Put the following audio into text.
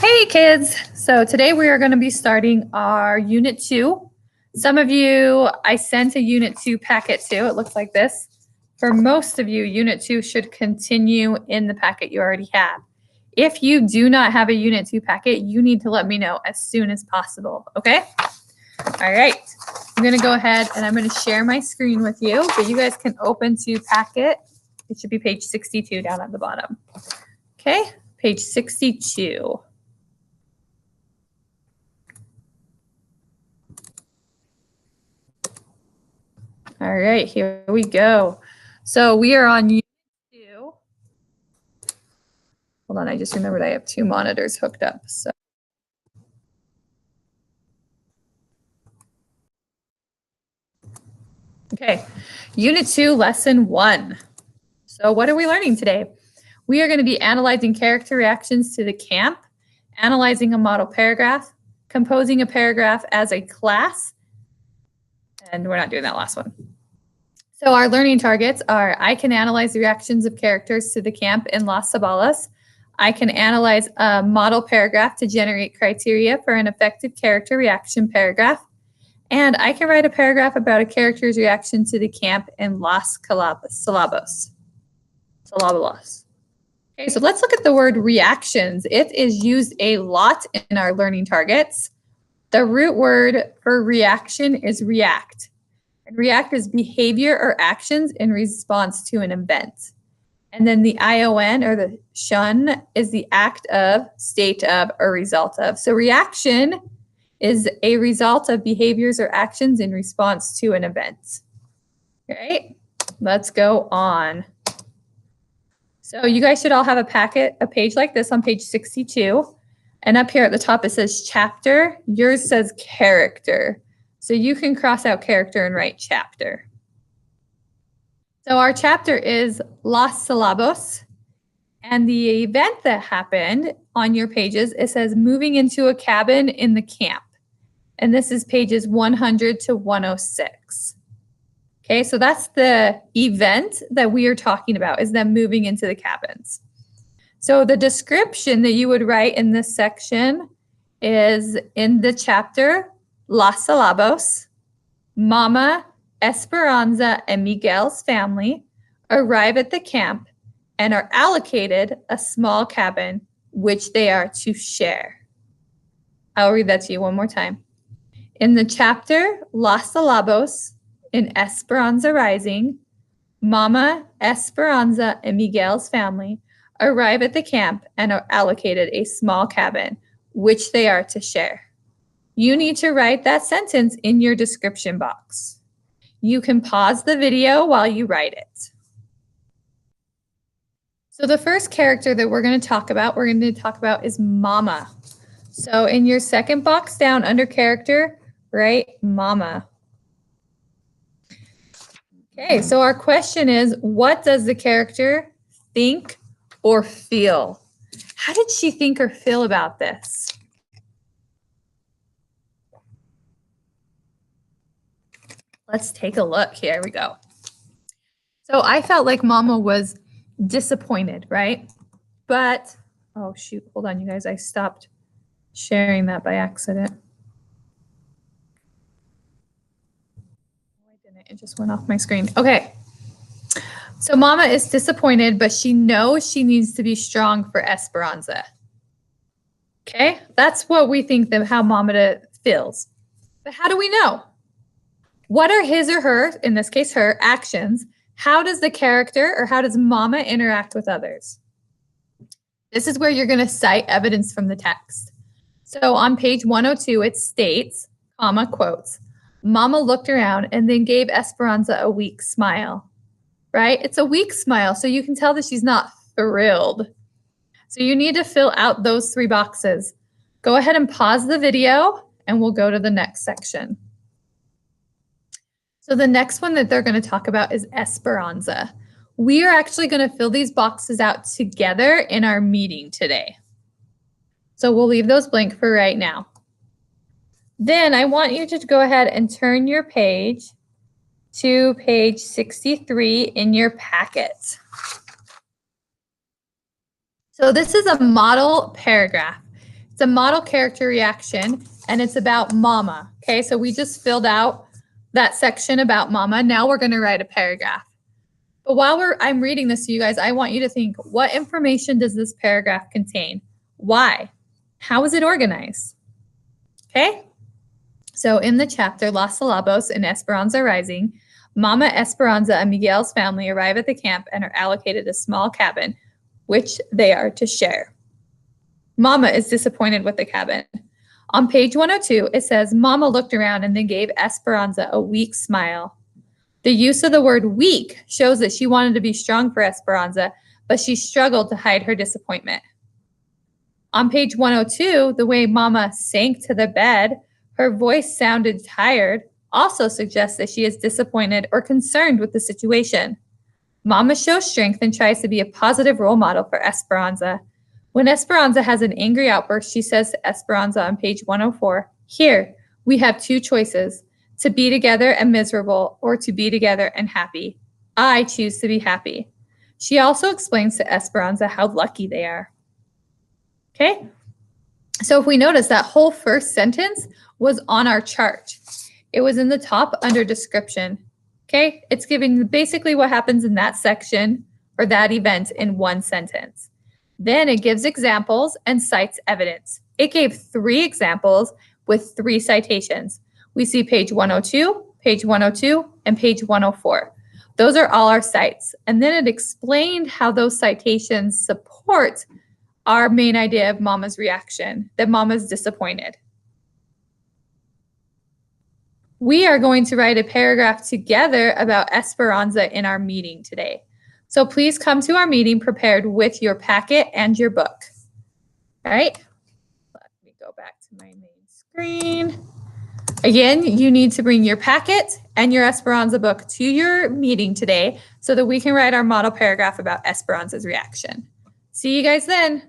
Hey kids! So today we are going to be starting our Unit 2. Some of you, I sent a Unit 2 packet to. It looks like this. For most of you, Unit 2 should continue in the packet you already have. If you do not have a Unit 2 packet, you need to let me know as soon as possible, okay? All right, I'm going to go ahead and I'm going to share my screen with you, but you guys can open to packet. It should be page 62 down at the bottom. Okay, page 62. All right, here we go. So we are on Unit 2. Hold on, I just remembered I have two monitors hooked up. So okay, Unit 2, Lesson 1. So what are we learning today? We are going to be analyzing character reactions to the camp, analyzing a model paragraph, composing a paragraph as a class, and we're not doing that last one. So our learning targets are: I can analyze the reactions of characters to the camp in Las Sabalas. I can analyze a model paragraph to generate criteria for an effective character reaction paragraph. And I can write a paragraph about a character's reaction to the camp in Las Sabalas. Okay, so let's look at the word reactions. It is used a lot in our learning targets. The root word for reaction is react. And react is behavior or actions in response to an event. And then the ION or the shun is the act of, state of, or result of. So reaction is a result of behaviors or actions in response to an event. All right, let's go on. So you guys should all have a page like this on page 62. And up here at the top it says chapter. Yours says character. So you can cross out character and write chapter. So our chapter is Las Sabalas. And the event that happened on your pages, it says moving into a cabin in the camp. And this is pages 100 to 106. Okay, so that's the event that we are talking about, is them moving into the cabins. So the description that you would write in this section is in the chapter, Las Sabalas, Mama, Esperanza, and Miguel's family arrive at the camp and are allocated a small cabin which they are to share. I'll read that to you one more time. In the chapter, Las Sabalas, in Esperanza Rising, Mama, Esperanza, and Miguel's family arrive at the camp and are allocated a small cabin which they are to share. You need to write that sentence in your description box. You can pause the video while you write it. So the first character that we're going to talk about is Mama. So in your second box down under character, write Mama. Okay, so our question is, what does the character think or feel? How did she think or feel about this? Let's take a look. Here we go. So I felt like Mama was disappointed, right? But, oh shoot, hold on, you guys. I stopped sharing that by accident. I didn't. It just went off my screen. Okay. So Mama is disappointed, but she knows she needs to be strong for Esperanza. Okay? That's what we think how Mama feels. But how do we know? What are his or her, in this case her, actions? How does the character or how does Mama interact with others? This is where you're going to cite evidence from the text. So on page 102, it states, comma, quotes, Mama looked around and then gave Esperanza a weak smile, right? It's a weak smile, so you can tell that she's not thrilled. So you need to fill out those three boxes. Go ahead and pause the video and we'll go to the next section. So the next one that they're going to talk about is Esperanza. We are actually going to fill these boxes out together in our meeting today. So we'll leave those blank for right now. Then I want you to go ahead and turn your page to page 63 in your packet. So this is a model paragraph. It's a model character reaction, and it's about mama. Okay, so we just filled out that section about mama. Now we're going to write a paragraph. But while I'm reading this to you guys, I want you to think, what information does this paragraph contain? Why? How is it organized? Okay, so in the chapter Los Alabos and Esperanza Rising, Mama Esperanza and Miguel's family arrive at the camp and are allocated a small cabin, which they are to share. Mama is disappointed with the cabin. On page 102, it says, Mama looked around and then gave Esperanza a weak smile. The use of the word weak shows that she wanted to be strong for Esperanza, but she struggled to hide her disappointment. On page 102, the way Mama sank to the bed, her voice sounded tired, also suggests that she is disappointed or concerned with the situation. Mama shows strength and tries to be a positive role model for Esperanza. When Esperanza has an angry outburst, she says to Esperanza on page 104, "Here, we have two choices, to be together and miserable or to be together and happy. I choose to be happy." She also explains to Esperanza how lucky they are. Okay, so if we notice, that whole first sentence was on our chart. It was in the top under description. Okay, it's giving basically what happens in that section or that event in one sentence. Then it gives examples and cites evidence. It gave 3 examples with 3 citations. We see page 102, and page 104. Those are all our cites. And then it explained how those citations support our main idea of Mama's reaction, that Mama's disappointed. We are going to write a paragraph together about Esperanza in our meeting today. So please come to our meeting prepared with your packet and your book. All right, let me go back to my main screen. Again, you need to bring your packet and your Esperanza book to your meeting today so that we can write our model paragraph about Esperanza's reaction. See you guys then.